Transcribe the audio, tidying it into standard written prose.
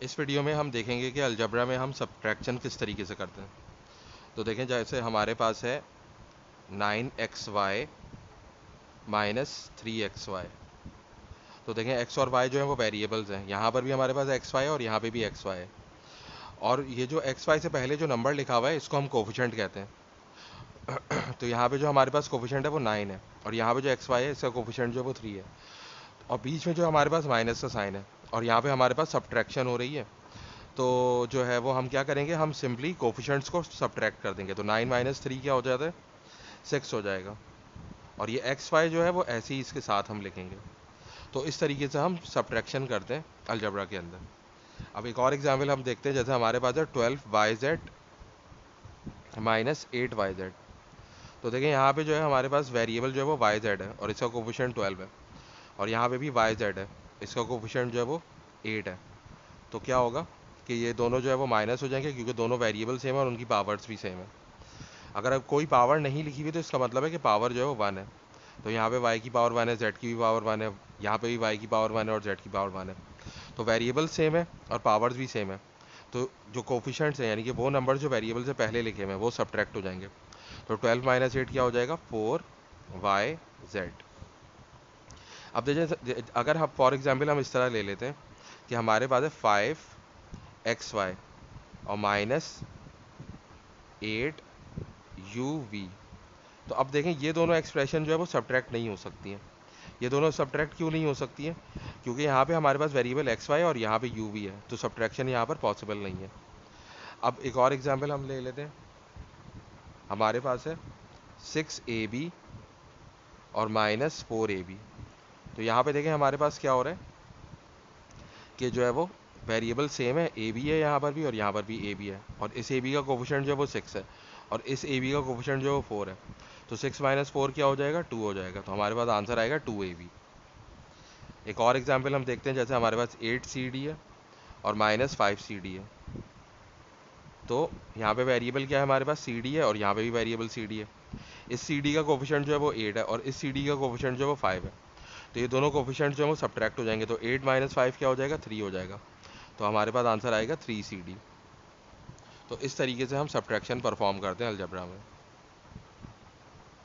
इस वीडियो में हम देखेंगे कि अलजबरा में हम सब्ट्रैक्शन किस तरीके से करते हैं। तो देखें, जैसे हमारे पास है 9xy माइनस 3xy। तो देखें x और y जो है वो वेरिएबल्स हैं। यहाँ पर भी हमारे पास xy है और यहाँ पे भी xy है। और ये जो xy से पहले जो नंबर लिखा हुआ है इसको हम कोफिशिएंट कहते हैं। तो यहाँ पे जो हमारे पास कोफिशिएंट है वो 9 है और यहाँ पे जो xy है इसका कोफिशिएंट जो है वो 3 है। और बीच में जो हमारे पास माइनस का साइन है और यहाँ पे हमारे पास सब्ट्रैक्शन हो रही है। तो जो है वो हम क्या करेंगे, हम सिंपली कोफिशेंट्स को सब्ट्रैक्ट कर देंगे। तो 9 माइनस 3 क्या हो जाता है, 6 हो जाएगा। और ये एक्स वाई जो है वो ऐसे ही इसके साथ हम लिखेंगे। तो इस तरीके से हम सब्ट्रैक्शन करते हैं अलजबरा के अंदर। अब एक और एग्जाम्पल हम देखते हैं। जैसे हमारे पास है 12yz माइनस 8yz। तो देखिए यहाँ पे जो है हमारे पास वेरिएबल जो है वो yz है और इसका कोफिशिएंट 12 है। और यहाँ पे भी yz है, इसका कोफिशिएंट जो है वो 8 है। तो क्या होगा कि ये दोनों जो है वो माइनस हो जाएंगे क्योंकि दोनों वेरिएबल सेम है और उनकी पावर्स भी सेम है। अगर अब कोई पावर नहीं लिखी हुई तो इसका मतलब है कि पावर जो है वो 1 है। तो यहाँ पे y की पावर 1 है, z की भी पावर 1 है, यहाँ पे भी y की पावर 1 है और z की पावर 1 है। तो वेरिएबल सेम है और पावर्स भी सेम है। तो जो कोफिशेंट्स हैं यानी कि वो नंबर जो वेरिएबल से पहले लिखे हुए हैं वो सब्ट्रैक्ट हो जाएंगे। तो 12 माइनस 8 क्या हो जाएगा, 4yz। अब देखिए, अगर हम फॉर एग्जाम्पल हम इस तरह ले लेते हैं कि हमारे पास है 5xy और माइनस 8uv। तो अब देखें ये दोनों एक्सप्रेशन जो है वो सब्ट्रैक्ट नहीं हो सकती हैं। ये दोनों सब्ट्रैक्ट क्यों नहीं हो सकती हैं, क्योंकि यहाँ पे हमारे पास वेरिएबल एक्स वाई और यहाँ पे यू भी है। तो सब्ट्रैक्शन यहाँ पर पॉसिबल नहीं है। अब एक और एग्जांपल हम ले लेते हैं। हमारे पास है 6ab और माइनस 4ab। तो यहाँ पे देखें हमारे पास क्या हो रहा है कि जो है वो वेरिएबल सेम है, ए बी है यहाँ पर भी और यहाँ पर भी ए बी है। और इस ए बी का कोफिशिएंट जो है वो 6 है और इस ए बी का कोफिशिएंट जो है वो 4 है। तो 6 माइनस 4 क्या हो जाएगा, 2 हो जाएगा। तो हमारे पास आंसर आएगा 2ab। एक और एग्जाम्पल हम देखते हैं। जैसे हमारे पास 8cd है और माइनस 5cd है। तो यहाँ पे वेरिएबल क्या है, हमारे पास cd है और यहाँ पे भी वेरिएबल cd है। इस cd का कोफिशिएंट जो है वो 8 है और इस cd का कोफिशिएंट जो है वो 5 है। तो ये दोनों कोफिशिएंट जो है वो सब्ट्रैक्ट हो जाएंगे। तो 8 माइनस 5 क्या हो जाएगा, 3 हो जाएगा। तो हमारे पास आंसर आएगा 3cd। तो इस तरीके से हम सब्ट्रैक्शन परफॉर्म करते हैं अलजबरा में।